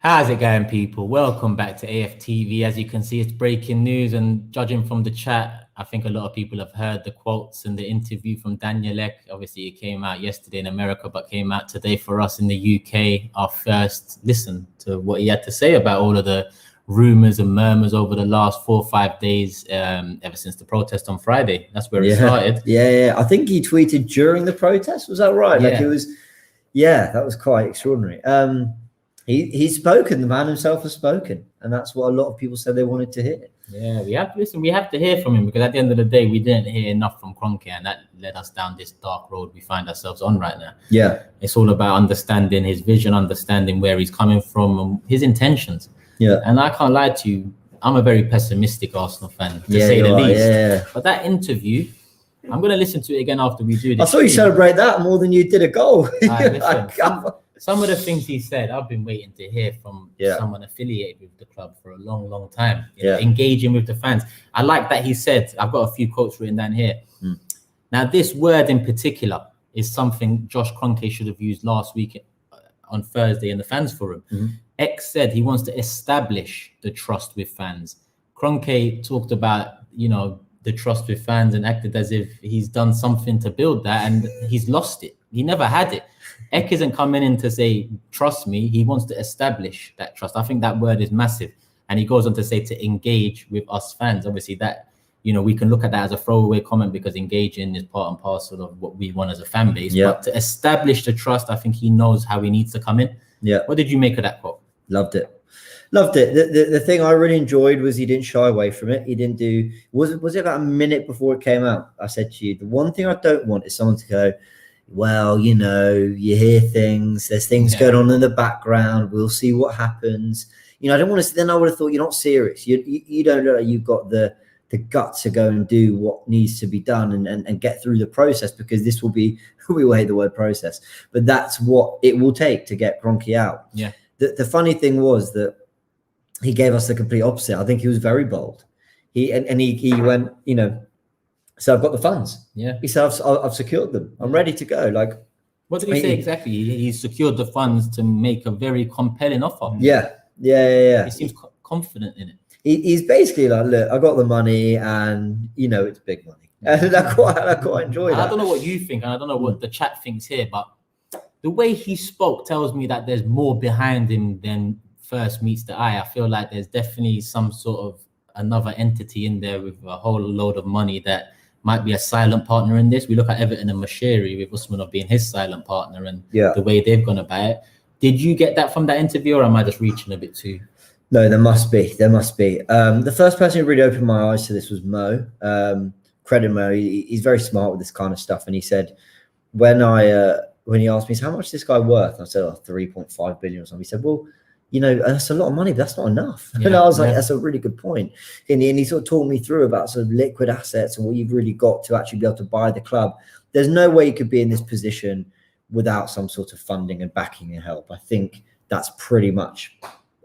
How's it going, people? Welcome back to AFTV. As you can see, it's breaking news, and judging from the chat, I think a lot of people have heard the quotes and the interview from Daniel Ek. Obviously, it came out yesterday in America, but came out today for us in the UK. Our first listen to what he had to say about all of the rumors and murmurs over the last 4 or 5 days, ever since the protest on Friday. That's where it started. Yeah. I think he tweeted during the protest. Was that right? Yeah. Like it was. Yeah, that was quite extraordinary. He's spoken. The man himself has spoken, and that's what a lot of people said they wanted to hear. Yeah, we have to hear from him, because at the end of the day, we didn't hear enough from Kroenke, and that led us down this dark road we find ourselves on right now. Yeah, it's all about understanding his vision, understanding where he's coming from, and his intentions. Yeah, and I can't lie to you, I'm a very pessimistic Arsenal fan, to say the least. Yeah. But that interview, I'm going to listen to it again after we do this. I saw you celebrate that more than you did a goal. Some of the things he said, I've been waiting to hear from someone affiliated with the club for a long, long time. You know, engaging with the fans. I like that he said, I've got a few quotes written down here. Now, this word in particular is something Josh Kroenke should have used last week on Thursday in the fans forum. X said he wants to establish the trust with fans. Kroenke talked about, the trust with fans, and acted as if he's done something to build that, and he's lost it. He never had it. Ek isn't coming in to say, trust me. He wants to establish that trust. I think that word is massive. And he goes on to say to engage with us fans. Obviously, that, we can look at that as a throwaway comment, because engaging is part and parcel of what we want as a fan base. But to establish the trust, I think he knows how he needs to come in. What did you make of that quote? Loved it. The thing I really enjoyed was he didn't shy away from it. He didn't do, was it about a minute before it came out? I said to you, the one thing I don't want is someone to go, well, you hear things, there's things going on in the background, we'll see what happens. I don't want to, then I would have thought, you're not serious. You don't look like you've got the guts to go and do what needs to be done and get through the process, because this will be, we hate the word process, but that's what it will take to get Kroenke out. The funny thing was that he gave us the complete opposite. I think he was very bold. He went, so I've got the funds. He said, I've secured them. I'm ready to go. Like, what did he say exactly? He secured the funds to make a very compelling offer. Yeah. He seems confident in it. He's basically like, look, I got the money, and it's big money. And I quite enjoy that. I don't know what you think, and I don't know what the chat thinks here, but the way he spoke tells me that there's more behind him than first meets the eye. I feel like there's definitely some sort of another entity in there with a whole load of money that might be a silent partner in this. We look at Everton and Mashiri, with Usmanov being his silent partner, and the way they've gone about it. Did you get that from that interview, or am I just reaching a bit too? No, there must be. The first person who really opened my eyes to this was Mo. Credit Mo. He's very smart with this kind of stuff, and he said, when he asked me, how much is this guy worth? And I said, 3.5 billion or something. He said, well, that's a lot of money, but that's not enough. And I was like, that's a really good point. And he sort of talked me through about sort of liquid assets and what you've really got to actually be able to buy the club. There's no way you could be in this position without some sort of funding and backing and help. I think that's pretty much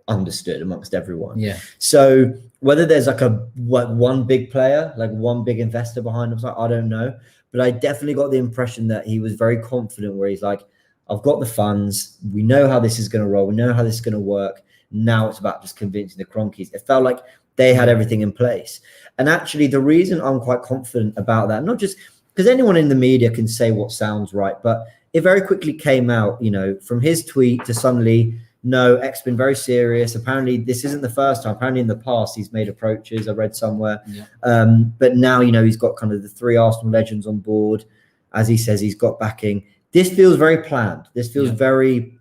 understood amongst everyone. So whether there's like one big player, like one big investor behind him, I don't know. But I definitely got the impression that he was very confident, where he's like, I've got the funds. We know how this is going to roll. We know how this is going to work. Now it's about just convincing the Kroenkes. It felt like they had everything in place. And actually, the reason I'm quite confident about that, not just because anyone in the media can say what sounds right, but it very quickly came out, from his tweet to suddenly, no, X's been very serious. Apparently, this isn't the first time. Apparently, in the past, he's made approaches. I read somewhere. But now, he's got kind of the 3 Arsenal legends on board. As he says, he's got backing. This feels very planned. This feels very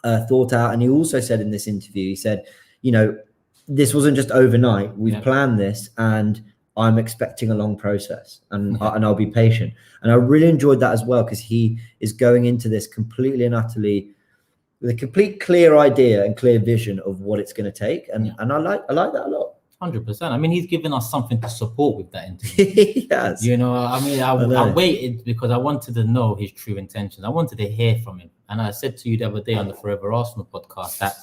thought out. And he also said in this interview, he said, this wasn't just overnight. We've planned this, and I'm expecting a long process, and I'll be patient. And I really enjoyed that as well, because he is going into this completely and utterly with a complete clear idea and clear vision of what it's going to take. And I like that a lot. 100%. I mean, he's given us something to support with that interview. He has. I waited because I wanted to know his true intentions. I wanted to hear from him. And I said to you the other day on the Forever Arsenal podcast that,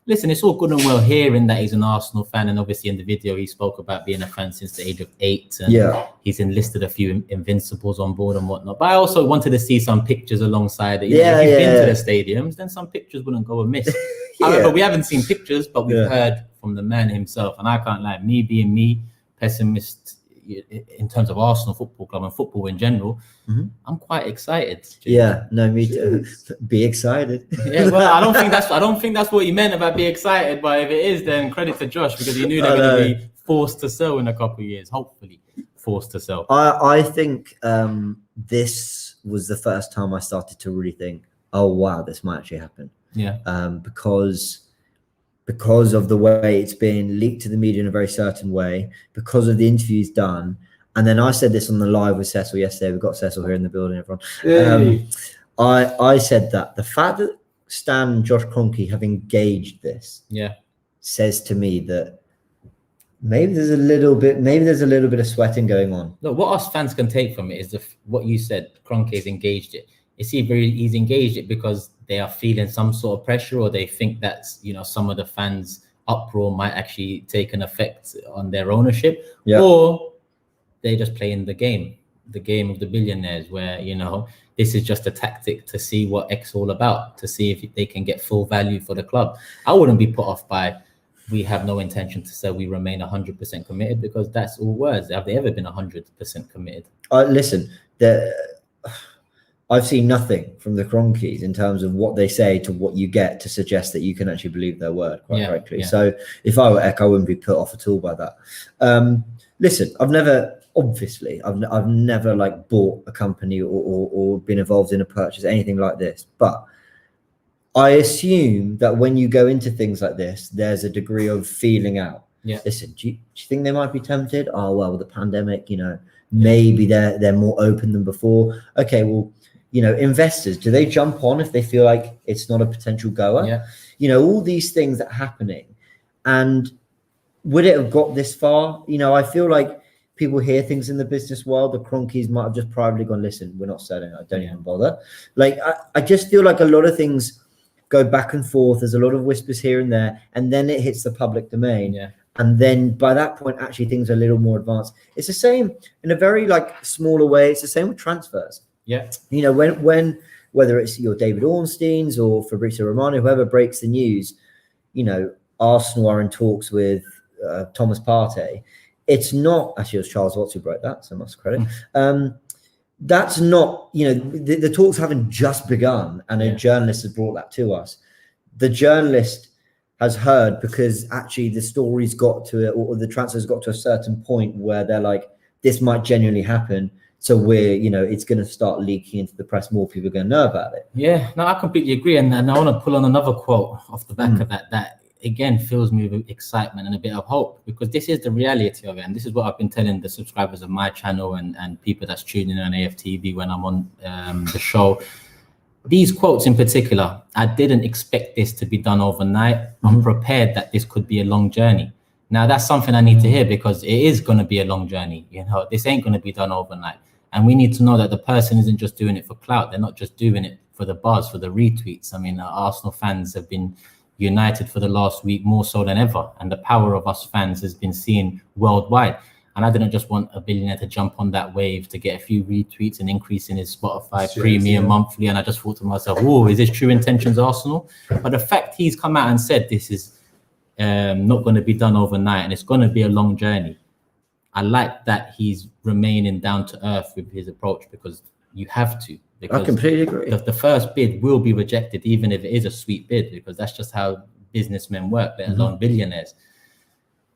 listen, it's all good and well hearing that he's an Arsenal fan. And obviously in the video, he spoke about being a fan since the age of 8. And he's enlisted a few Invincibles on board and whatnot. But I also wanted to see some pictures alongside it. If you've been to the stadiums, then some pictures wouldn't go amiss. However, we haven't seen pictures, but we've heard from the man himself. And I can't lie, me being me, pessimist in terms of Arsenal Football Club and football in general, I'm quite excited. Yeah, no, me too. Be excited. Yeah, well, I don't think that's what he meant about be excited. But if it is, then credit to Josh, because he knew they're going to be forced to sell in a couple of years. Hopefully, forced to sell. I think this was the first time I started to really think, oh wow, this might actually happen. Yeah. Because of the way it's been leaked to the media in a very certain way, because of the interviews done. And then I said this on the live with Cecil yesterday. We've got Cecil here in the building, everyone. I said that the fact that Stan and Josh Kroenke have engaged this says to me that maybe there's a little bit of sweating going on. No, what us fans can take from it is what you said, Kroenke's engaged it. It's either he's engaged it because they are feeling some sort of pressure, or they think that, you know, some of the fans' uproar might actually take an effect on their ownership, or they're just playing the game of the billionaires, where, you know, this is just a tactic to see what X all about, to see if they can get full value for the club. I wouldn't be put off by, we have no intention to sell, we remain 100% committed, because that's all words. Have they ever been 100% committed? Listen, I've seen nothing from the Kroenkes in terms of what they say to what you get to suggest that you can actually believe their word, quite frankly. So if I were Eck, I wouldn't be put off at all by that. Listen, I've never like bought a company or been involved in a purchase, anything like this. But I assume that when you go into things like this, there's a degree of feeling out. Yeah. Listen, do you think they might be tempted? Oh, well, with the pandemic, you know, maybe they're more open than before. Okay, well, you know, investors, do they jump on if they feel like it's not a potential goer? Yeah. You know, all these things that are happening. And would it have got this far? You know, I feel like people hear things in the business world. The Kroenkes might have just privately gone, listen, we're not selling. I don't even bother. Like, I just feel like a lot of things go back and forth. There's a lot of whispers here and there, and then it hits the public domain. Yeah. And then by that point, actually things are a little more advanced. It's the same in a very like smaller way. It's the same with transfers. Yeah. You know, when whether it's your David Ornsteins or Fabrizio Romano, whoever breaks the news, you know, Arsenal are in talks with Thomas Partey. It's not, actually it was Charles Watts who broke that, so much credit. That's not, you know, the talks haven't just begun, and a journalist has brought that to us. The journalist has heard because actually the story's got to it, or the transfer's got to a certain point where they're like, this might genuinely happen. So we're, you know, it's going to start leaking into the press. More people are going to know about it. Yeah, no, I completely agree. And I want to pull on another quote off the back of that again fills me with excitement and a bit of hope, because this is the reality of it. And this is what I've been telling the subscribers of my channel and people that's tuning in on AFTV when I'm on the show. These quotes in particular, I didn't expect this to be done overnight. I'm prepared that this could be a long journey. Now, that's something I need to hear, because it is going to be a long journey. You know, this ain't going to be done overnight. And we need to know that the person isn't just doing it for clout. They're not just doing it for the buzz, for the retweets. I mean, Arsenal fans have been united for the last week more so than ever. And the power of us fans has been seen worldwide. And I didn't just want a billionaire to jump on that wave to get a few retweets and increase in his Spotify premium monthly. And I just thought to myself, oh, is this true intentions, Arsenal? But the fact he's come out and said this is not going to be done overnight and it's going to be a long journey. I like that he's remaining down to earth with his approach, because you have to. Because I completely agree. The first bid will be rejected, even if it is a sweet bid, because that's just how businessmen work, let alone billionaires.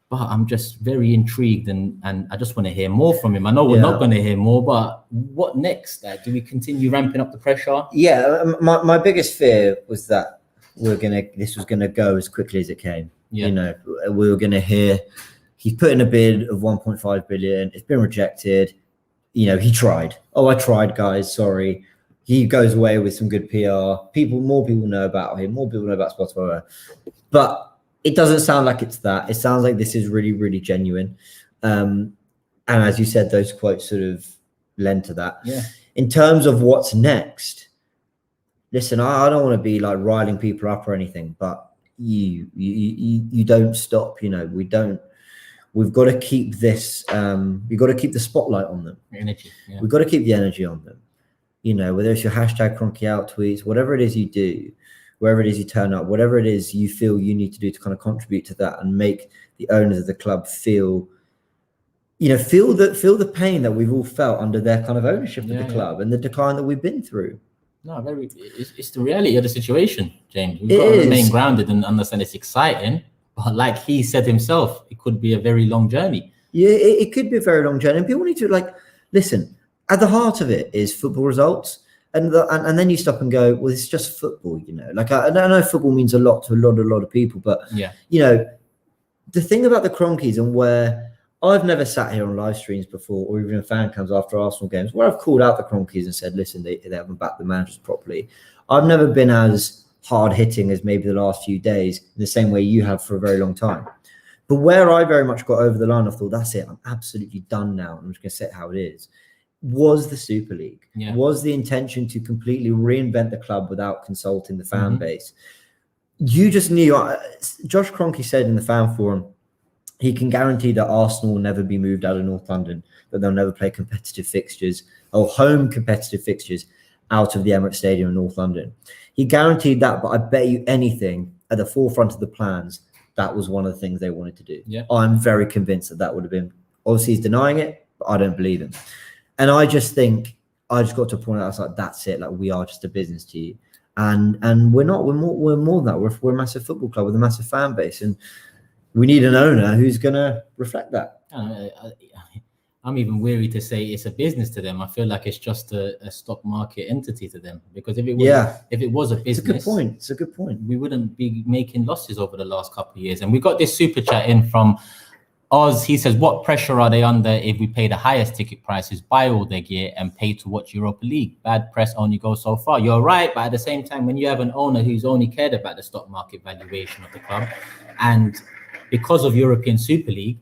But I'm just very intrigued, and I just want to hear more from him. I know we're not going to hear more, but what next? Do we continue ramping up the pressure? Yeah, my biggest fear was that this was gonna go as quickly as it came. Yeah. You know, we were gonna hear he's put in a bid of 1.5 billion. It's been rejected. You know, he tried. Oh, I tried, guys. Sorry. He goes away with some good PR. More people know about him. More people know about Spotify. But it doesn't sound like it's that. It sounds like this is really, really genuine. And as you said, those quotes sort of lend to that. Yeah. In terms of what's next, listen, I don't want to be like riling people up or anything, but you don't stop. You know, we've got to keep this. We've got to keep the spotlight on them. Energy. Yeah. We've got to keep the energy on them. You know, whether it's your hashtag Kroenke out tweets, whatever it is you do, wherever it is you turn up, whatever it is you feel you need to do to kind of contribute to that and make the owners of the club feel the pain that we've all felt under their kind of ownership of the club and the decline that we've been through. No, it's the reality of the situation, James. We've got to remain grounded and understand it's exciting, but like he said himself, it could be a very long journey. Yeah, it could be a very long journey. And people need to listen. At the heart of it is football results, and then you stop and go, well, it's just football, I know football means a lot to a lot of people, but the thing about the Kroenkes, and where I've never sat here on live streams before, or even in fan cams after Arsenal games, where I've called out the Kroenkes and said, listen, they haven't backed the managers properly. I've never been as hard hitting as maybe the last few days, in the same way you have for a very long time. But where I very much got over the line, I thought, that's it, I'm absolutely done now, I'm just going to say it how it is, was the Super League, was the intention to completely reinvent the club without consulting the fan base. You just knew, Josh Kroenke said in the fan forum, he can guarantee that Arsenal will never be moved out of North London, that they'll never play competitive fixtures or home competitive fixtures out of the Emirates Stadium in North London. He guaranteed that, but I bet you anything, at the forefront of the plans, that was one of the things they wanted to do. Yeah. I'm very convinced that would have been, obviously he's denying it, but I don't believe him. And I just think, I just got to a point, I was like, that's it, we are just a business to you. And we're not, we're more than that. We're a massive football club with a massive fan base. And we need an owner who's going to reflect that. I'm even weary to say it's a business to them. I feel like it's just a stock market entity to them. Because if it was a business, it's a good point. We wouldn't be making losses over the last couple of years. And we got this super chat in from Oz. He says, what pressure are they under if we pay the highest ticket prices, buy all their gear and pay to watch Europa League? Bad press only goes so far. You're right, but at the same time, when you have an owner who's only cared about the stock market valuation of the club, and because of European Super League,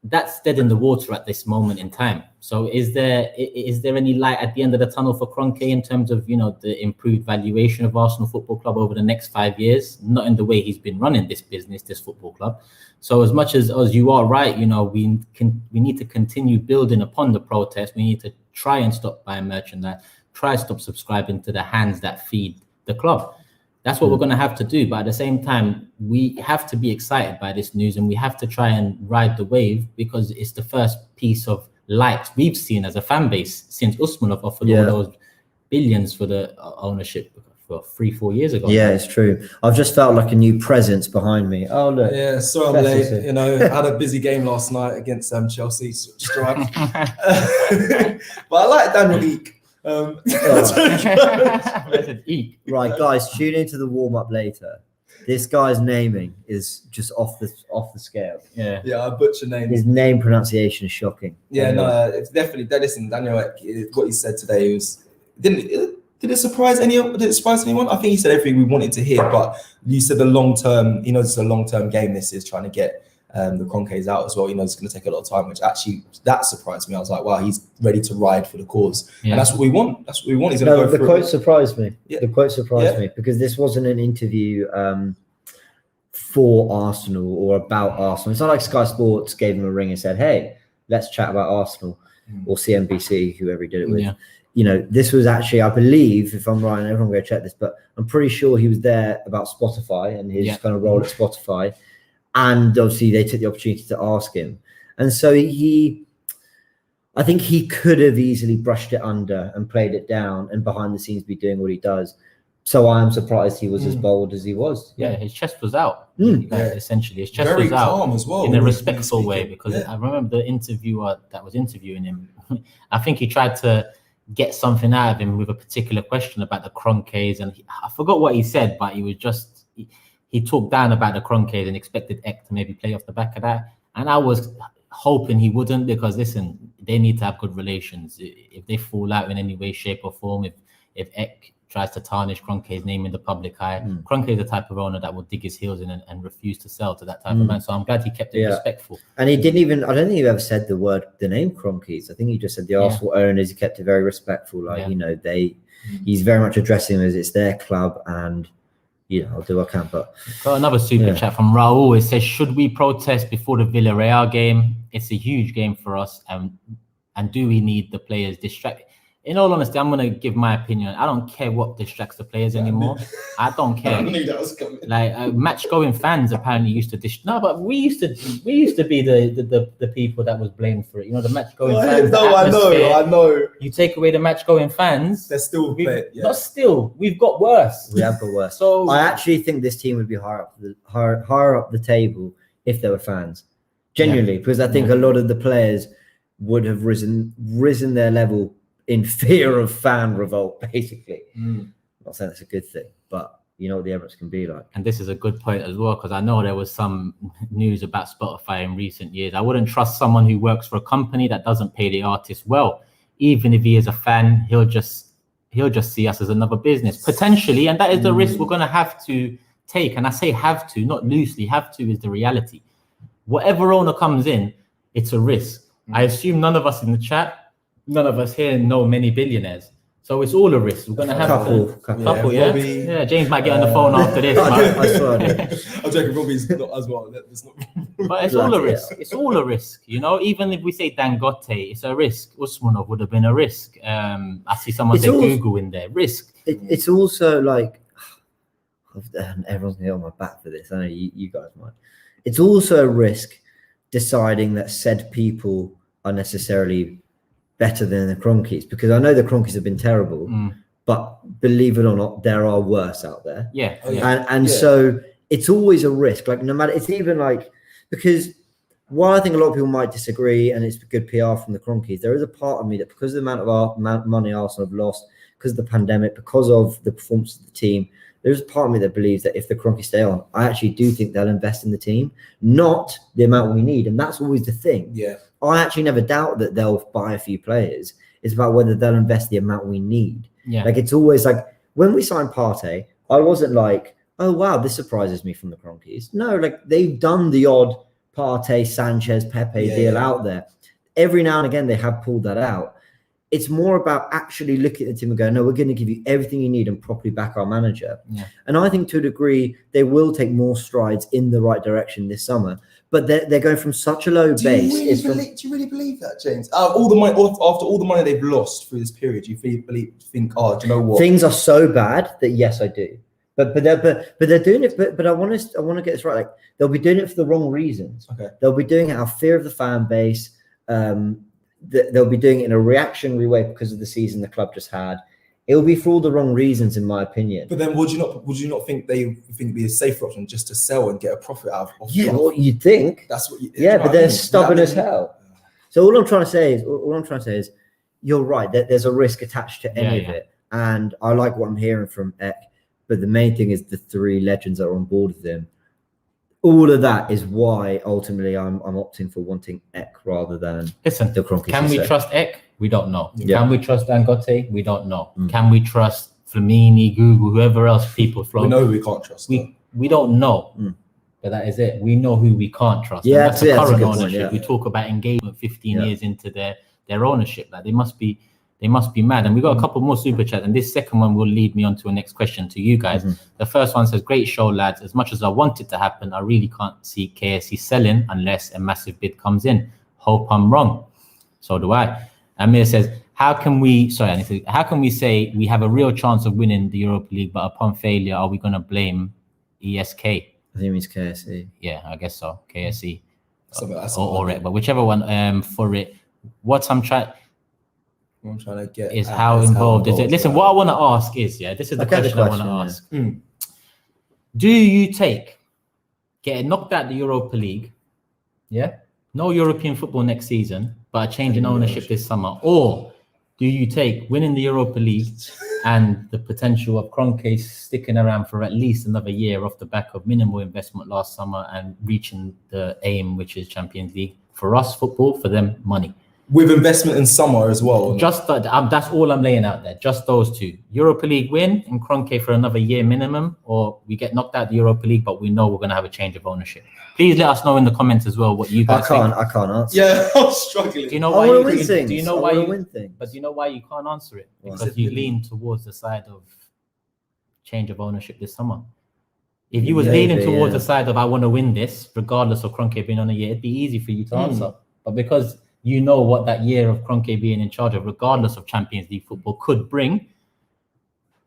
that's dead in the water at this moment in time. So is there any light at the end of the tunnel for Kroenke in terms of, the improved valuation of Arsenal Football Club over the next 5 years? Not in the way he's been running this business, this football club. So as much as you are right, we need to continue building upon the protest. We need to try and stop buying merchandise, try to stop subscribing to the hands that feed the club. That's what we're going to have to do. But at the same time, we have to be excited by this news, and we have to try and ride the wave, because it's the first piece of light we've seen as a fan base since Usmanov offered all those billions for the ownership for 3-4 years ago. Yeah, it's true. I've just felt like a new presence behind me. Oh, look. Yeah, so I'm late. I had a busy game last night against Chelsea. Strike. But I like Daniel Eek. Right, guys, tune into the warm-up later. This guy's naming is just off the scale. Yeah, I butcher names. His name pronunciation is shocking. Yeah, no, it's definitely. Listen, Daniel, what he said today was did it surprise anyone? Did it surprise anyone? I think he said everything we wanted to hear. But you said the long term. It's a long term game. This is trying to get the Kroenkes out as well. It's going to take a lot of time, which actually that surprised me. I was like, wow, he's ready to ride for the cause, and that's what we want. That's what we want. He's going to go the quote surprised me. Yeah. The quote surprised me, because this wasn't an interview for Arsenal or about Arsenal. It's not like Sky Sports gave him a ring and said, hey, let's chat about Arsenal, or CNBC, whoever he did it with. Yeah. This was actually, I believe, if I'm right, and everyone go check this, but I'm pretty sure he was there about Spotify and his kind of role at Spotify. And obviously they took the opportunity to ask him. And so I think he could have easily brushed it under and played it down and behind the scenes be doing what he does. So I am surprised he was as bold as he was. Yeah, his chest was out. Essentially, his chest was out calm as well, in a respectful way, because I remember the interviewer that was interviewing him. I think he tried to get something out of him with a particular question about the Kroenkes, and I forgot what he said, but he was just he talked down about the Kroenkes and expected Ek to maybe play off the back of that. And I was hoping he wouldn't, because listen, they need to have good relations. If they fall out in any way, shape, or form, if Ek tries to tarnish Kroenke's name in the public eye, Kroenke is the type of owner that will dig his heels in and refuse to sell to that type of man. So I'm glad he kept it respectful. And he didn't even, I don't think he ever said the name Kroenkes. I think he just said the Arsenal owners. He kept it very respectful. He's very much addressing them as it's their club, and I'll do what I can. But got another super chat from Raul. It says, should we protest before the Villarreal game? It's a huge game for us. And do we need the players distracted? In all honesty, I'm gonna give my opinion. I don't care what distracts the players anymore. I don't care. I knew that was coming. Like match-going fans apparently used to no, but we used to be the people that was blamed for it. You know, the match-going fans. No, I know. You take away the match-going fans, they're still not still. We've got worse. We have got worse. So I actually think this team would be higher up the table if there were fans. Genuinely, because I think a lot of the players would have risen their level in fear of fan revolt, basically. I'm not saying that's a good thing, but you know what the Emirates can be like. And this is a good point as well, because I know there was some news about Spotify in recent years. I wouldn't trust someone who works for a company that doesn't pay the artist well. Even if he is a fan, he'll just see us as another business, potentially. And that is the risk we're going to have to take. And I say have to, not loosely. Have to is the reality. Whatever owner comes in, it's a risk. I assume none of us in the chat, none of us here know many billionaires. So it's all a risk. We're going to have couple, yeah? Yeah, James might get on the phone after this. I swear. I'm joking, Robbie's not as well. But it's all a risk. It's all a risk. You know, even if we say Dangote, it's a risk. Usmanov would have been a risk. I see someone say Google in there. Risk. It's also like, everyone's going to get on my back for this. I know you guys might. It's also a risk deciding that said people are necessarily better than the Kroenkes, because I know the Kroenkes have been terrible, but believe it or not, there are worse out there. Yeah. So it's always a risk. Like no matter, it's even like, because while I think a lot of people might disagree and it's good PR from the Kroenkes, there is a part of me that because of the amount of money Arsenal have lost, because of the pandemic, because of the performance of the team, there's a part of me that believes that if the Kroenkes stay on, I actually do think they'll invest in the team, not the amount we need. And that's always the thing. Yeah. I actually never doubt that they'll buy a few players. It's about whether they'll invest the amount we need. Yeah. Like it's always like when we signed Partey, I wasn't like, oh wow, this surprises me from the Kroenkes. No, like they've done the odd Partey, Sanchez, Pepe deal out there. Every now and again they have pulled that out. It's more about actually looking at the team and going, no, we're going to give you everything you need and properly back our manager. Yeah. And I think to a degree, they will take more strides in the right direction this summer. But they're going from such a low base. Do you really believe that, James? All the money, after all the money they've lost through this period, do you think, do you know what? Things are so bad that yes, I do. But they're doing it. But I want to get this right. Like they'll be doing it for the wrong reasons. Okay. They'll be doing it out of fear of the fan base. They'll be doing it in a reactionary way because of the season the club just had. It will be for all the wrong reasons, in my opinion. But then, would you not think it'd be a safer option just to sell and get a profit out of? Yeah, well, you'd think. That's what. But they're stubborn as hell. So all I'm trying to say is, you're right. There's a risk attached to any of it, and I like what I'm hearing from Ek. But the main thing is the three legends that are on board with him. All of that is why ultimately I'm opting for wanting Ek rather than the Kroenkes. Can we trust Ek? We don't know. Yeah. Can we trust Dangote? We don't know. Can we trust Flamini, Google, whoever else people float? We know we can't trust. We don't know. But that is it. We know who we can't trust. Yeah, that's the current Point, ownership. We talk about engagement 15 years into their ownership. Like they must be mad. And we got a couple more super chats, and this second one will lead me on to a next question to you guys. The first one says, great show, lads. As much as I want it to happen, I really can't see KSC selling unless a massive bid comes in. Hope I'm wrong. So do I. Amir says, how can we say we have a real chance of winning the Europa League, but upon failure, are we going to blame ESK? I think it means KSC. Yeah, I guess so. KSC. Or but whichever one for it. What I'm trying to get is how involved is it? Listen, what I want to ask is, this is the question I want to ask. Do you take getting knocked out the Europa League, no European football next season, but a change in ownership this summer, or do you take winning the Europa League and the potential of Kroenke sticking around for at least another year off the back of minimal investment last summer and reaching the aim, which is Champions League? For us, football; for them, money. With investment in summer as well. Just that's all I'm laying out there. Just those two: Europa League win and Kroenke for another year minimum, or we get knocked out the Europa League, but we know we're going to have a change of ownership. Please let us know in the comments as well what you guys think. I can't answer. Yeah, I'm struggling. Do you know why you win things? Do you know why you win things? But do you know why you can't answer it? Because you lean towards the side of change of ownership this summer. If you was leaning towards the side of I want to win this, regardless of Kroenke being on a year, it'd be easy for you to answer. But because you know what that year of Kroenke being in charge of, regardless of Champions League football, could bring.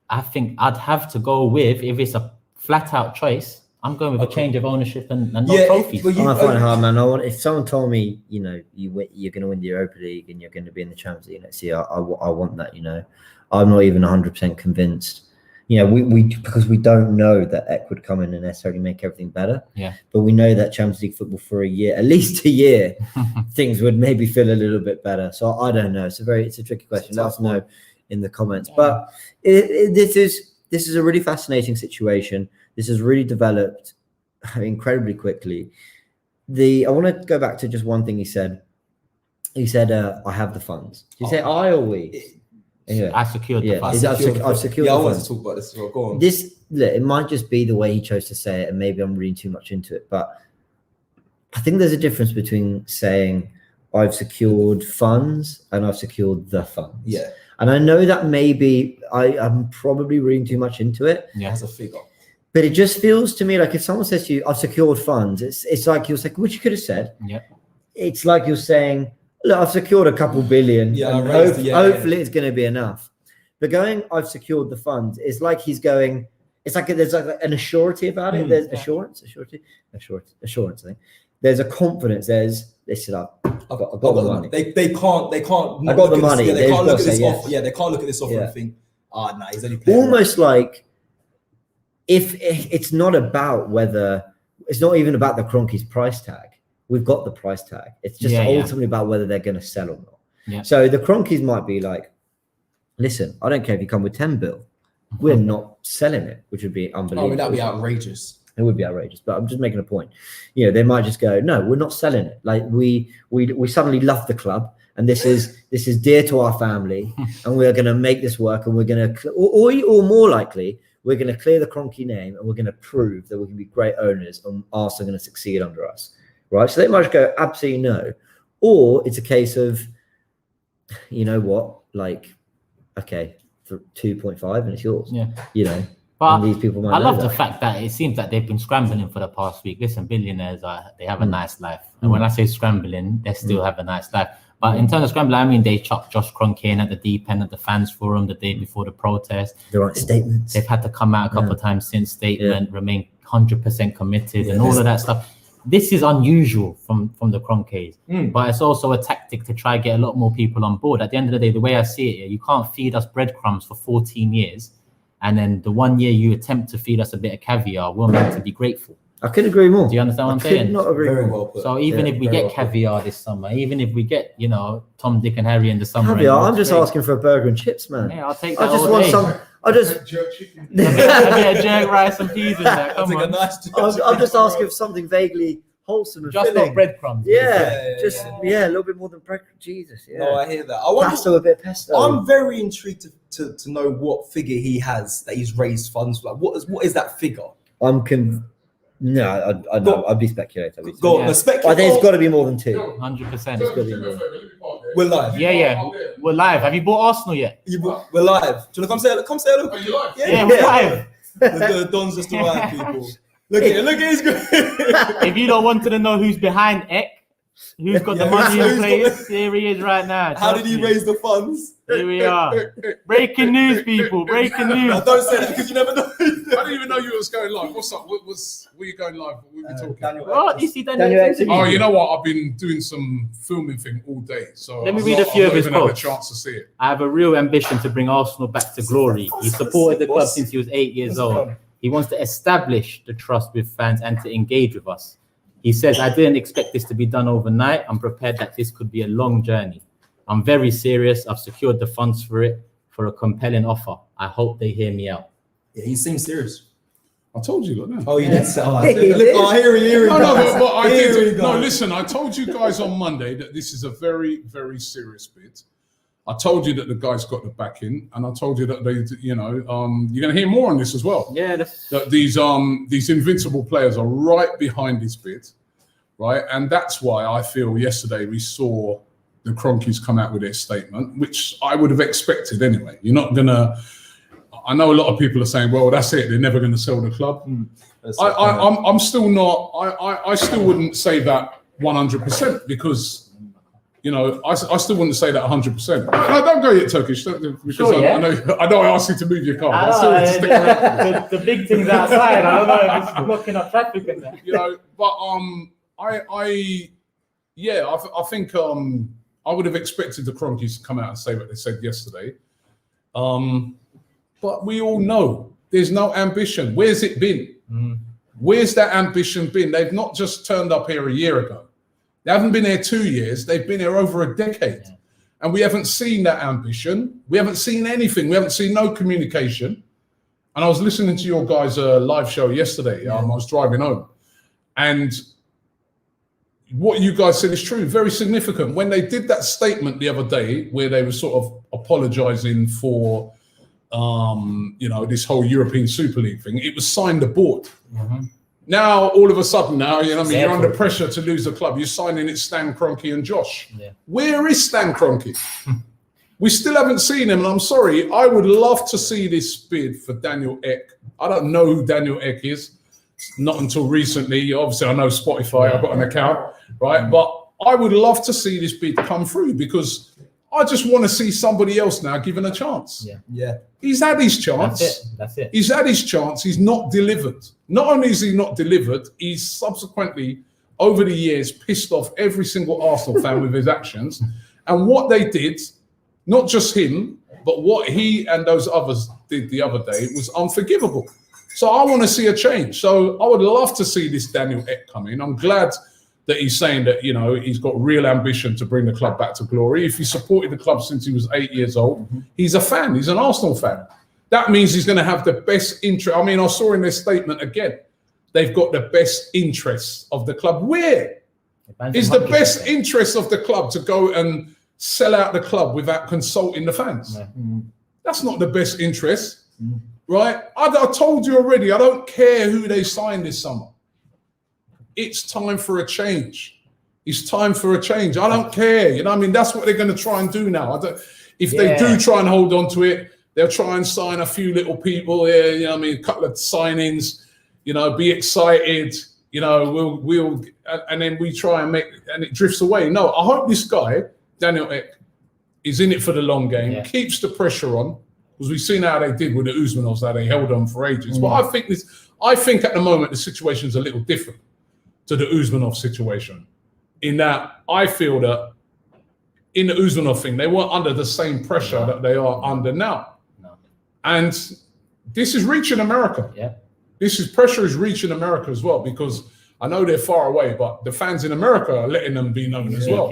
I think I'd have to go with, if it's a flat out choice, I'm going with a change of ownership and no trophies. I find it hard, man. If someone told me, you know, you're going to win the Europa League and you're going to be in the Champions League next year, I want that. You know, I'm not even 100% convinced. You know, because we don't know that Ek would come in and necessarily make everything better. Yeah. But we know that Champions League football for a year, at least a year, things would maybe feel a little bit better. So I don't know. It's a tricky question. Let us know in the comments. Yeah. But this is a really fascinating situation. This has really developed incredibly quickly. I want to go back to just one thing he said. He said, I have the funds. Did you say I or we? Anyway, I secured the funds. I've secured the funds. I wanted to talk about this as well. Go on. It might just be the way he chose to say it, and maybe I'm reading too much into it. But I think there's a difference between saying I've secured funds and I've secured the funds. Yeah. And I know that maybe I'm probably reading too much into it. Yeah, as a figure. But it just feels to me like if someone says to you, I've secured funds, it's like you're saying, which you could have said. Yeah. It's like you're saying, look, I've secured a couple billion. Yeah, and hopefully it's going to be enough. But going, I've secured the funds, it's like he's going, it's like there's like an assurity about it. There's assurance, I think. There's a confidence. Listen, I've got the money. They can't. I got the money. They can't look at this offer. Yeah, they can't look at this offer and think, nah, he's only playing. Almost like if it's not about whether, it's not even about the Kroenke's price tag. We've got the price tag. It's just ultimately about whether they're going to sell or not. Yeah. So the Kroenkes might be like, listen, I don't care if you come with 10 bill. We're not selling it, which would be unbelievable. I mean, that'd be outrageous. It would be outrageous, but I'm just making a point. You know, they might just go, no, we're not selling it. Like we suddenly love the club, and this is dear to our family, and we're going to make this work, and we're going to, or more likely, we're going to clear the Kroenke name, and we're going to prove that we can be great owners, and Arsenal are going to succeed under us, right? So they might just go, absolutely no, or it's a case of, you know what, like, okay, for 2.5, and it's yours. Yeah, you know. But these people might I love the fact that it seems that they've been scrambling for the past week. Listen, billionaires they have a nice life. And when I say scrambling, they still have a nice life. But in terms of scrambling, I mean, they chucked Josh Kroenke in at the deep end at the fans forum the day before the protest. The right statements. They've had to come out a couple of times since statement, remain 100% committed and all of that stuff. This is unusual from the Kroenkes, but it's also a tactic to try to get a lot more people on board. At the end of the day, the way I see it, you can't feed us breadcrumbs for 14 years. And then the 1 year you attempt to feed us a bit of caviar, we're meant to be grateful. I could agree more. Do you understand what I'm saying? Not agree very more. Well put. So even if we get caviar this summer, even if we get, you know, Tom, Dick and Harry in the summer. Caviar? I'm just asking for a burger and chips, man. Yeah, I'll take that. I just want some. I just jerk chicken. a bit of jerk rice and peas in that. Come on. I'm just asking for something vaguely wholesome and just filling. not breadcrumbs. Yeah, a little bit more than breadcrumbs. Jesus, yeah. No, I hear that. I wonder, pesto, a bit pesto. I'm very intrigued to know what figure he has that he's raised funds for. Like, what is that figure? No, I know. I'd be speculating. Go on, speculate. I think it's got to be more than 2. 100%. It's got to be more. We're live. Yeah. We're live. Have you bought Arsenal yet? We're live. Do you want to come say hello? Are you live? Yeah, we're live. The Don's just arrived, people. Look at his good. If you don't want to know who's behind Ek, who's got the money in place, here he is right now. How did he raise the funds? Here we are. Breaking news, people. Breaking news. I don't say that because you never know. I didn't even know you was going live. What's up? Were you going live? What were we talking? Oh, you see Daniel? Oh, you know what? I've been doing some filming thing all day, so let me read a few of his quotes. I've not even had a chance to see it. I have a real ambition to bring Arsenal back to glory. He supported the club since he was 8 years old. He wants to establish the trust with fans and to engage with us. He says, I didn't expect this to be done overnight. I'm prepared that this could be a long journey. I'm very serious. I've secured the funds for it for a compelling offer. I hope they hear me out. Yeah, he seems serious. I told you, look. Oh, you did say. Here he No, I did. No, listen. I told you guys on Monday that this is a very, very serious bid. I told you that the guys got the backing, and I told you that they, you're going to hear more on this as well. Yeah, that these invincible players are right behind this bid, right? And that's why I feel yesterday we saw the Kroenkes come out with their statement, which I would have expected anyway. You're not gonna. I know a lot of people are saying, "Well, that's it. They're never going to sell the club." I'm still not. I still wouldn't say that 100% because you know, I still wouldn't say that 100%. No, don't go yet, Turkish, because Sure, yeah. I know I asked you to move your car. I still want to stick around. The big things outside. I don't know if it's blocking up traffic and that. You know, but I think I would have expected the Kroenkes to come out and say what they said yesterday. But we all know there's no ambition. Where's it been? Where's that ambition been? They've not just turned up here a year ago. They haven't been here 2 years. They've been here over a decade. Yeah. And we haven't seen that ambition. We haven't seen anything. We haven't seen no communication. And I was listening to your guys' live show yesterday. I was driving home. And what you guys said is true, very significant. When they did that statement the other day where they were sort of apologizing for this whole European Super League thing, it was signed aboard. Now, all of a sudden you're under pressure to lose the club. You're signing it Stan Kroenke and Josh. Yeah. Where is Stan Kroenke? We still haven't seen him, and I'm sorry, I would love to see this bid for Daniel Ek. I don't know who Daniel Ek is. Not until recently. Obviously, I know Spotify. I've got an account, right? But I would love to see this bid come through because I just want to see somebody else now given a chance. Yeah. He's had his chance. That's it. He's had his chance. He's not delivered. Not only is he not delivered, he's subsequently, over the years, pissed off every single Arsenal fan with his actions. And what they did, not just him, but what he and those others did the other day was unforgivable. So I want to see a change. So I would love to see this Daniel Ek come in. I'm glad that he's saying that, he's got real ambition to bring the club back to glory. If he supported the club since he was 8 years old, he's a fan. He's an Arsenal fan. That means he's going to have the best interest. I mean, I saw in their statement again, they've got the best interests of the club. Where is the best interest of the club to go and sell out the club without consulting the fans? That's not the best interest, right? I told you already, I don't care who they sign this summer. It's time for a change. It's time for a change. I don't care. That's what they're going to try and do now. If they do try and hold on to it, they'll try and sign a few little people here, a couple of signings, be excited, we'll and then we try and and it drifts away. No, I hope this guy, Daniel Ek, is in it for the long game, keeps the pressure on, because we've seen how they did with the Usmanovs, how they held on for ages. But I think at the moment the situation's a little different to the Usmanov situation, in that I feel that in the Usmanov thing, they weren't under the same pressure that they are under now. And this is reaching America. Pressure is reaching America as well, because I know they're far away, but the fans in America are letting them be known as well.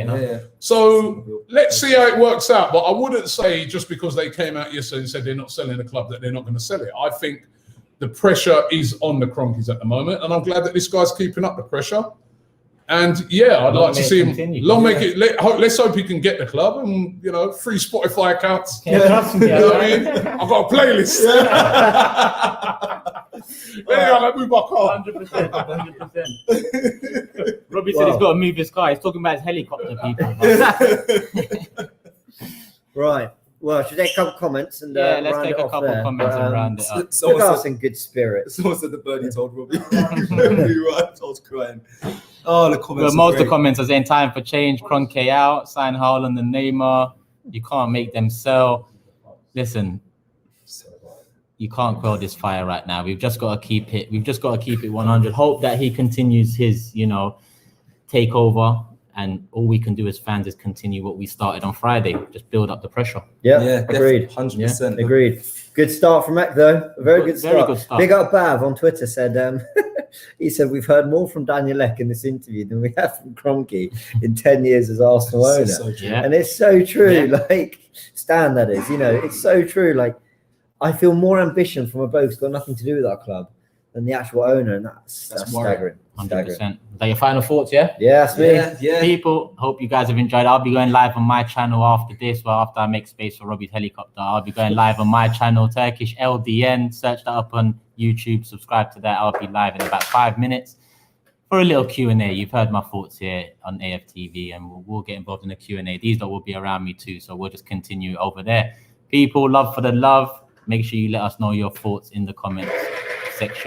So let's see how it works out. But I wouldn't say just because they came out yesterday and said they're not selling the club that they're not going to sell it. I think the pressure is on the Kroenkes at the moment, and I'm glad that this guy's keeping up the pressure. And I'd like to see him. Let's hope he can get the club, and free Spotify accounts. Trust me, I've got a playlist. Let me move my car. 100%. Robbie said he's got to move his car. He's talking about his helicopter, people. Right. Well, should I take a couple comments and let's take a couple comments and round it up. Put us in good spirits. Someone said the birdie told Robbie. I was crying. Oh, the comments. But most of the comments are saying time for change. Kroenke out. Sign Haaland and Neymar. You can't make them sell. Listen, you can't quell this fire right now. We've just got to keep it. We've just got to keep it 100. Hope that he continues his, takeover. And all we can do as fans is continue what we started on Friday. Just build up the pressure. Yeah, agreed. 100%. Agreed. Good start from Ek, though. A very good start. Very good start. Big up Bav on Twitter said, he said, we've heard more from Daniel Ek in this interview than we have from Kroenke in 10 years as Arsenal owner. So and it's so true. Like, Stan, that is. It's so true. Like, I feel more ambition from a bloke who's got nothing to do with our club than the actual owner, and that's staggering. 100%. Is that your final thoughts, yeah? Yeah, that's me. Yeah. People, hope you guys have enjoyed. I'll be going live on my channel after this, after I make space for Robbie's helicopter. I'll be going live on my channel, Turkish LDN. Search that up on YouTube. Subscribe to that. I'll be live in about 5 minutes for a little Q&A. You've heard my thoughts here on AFTV, and we'll get involved in the Q&A. These lot will be around me too, so we'll just continue over there. People, love for the love. Make sure you let us know your thoughts in the comments section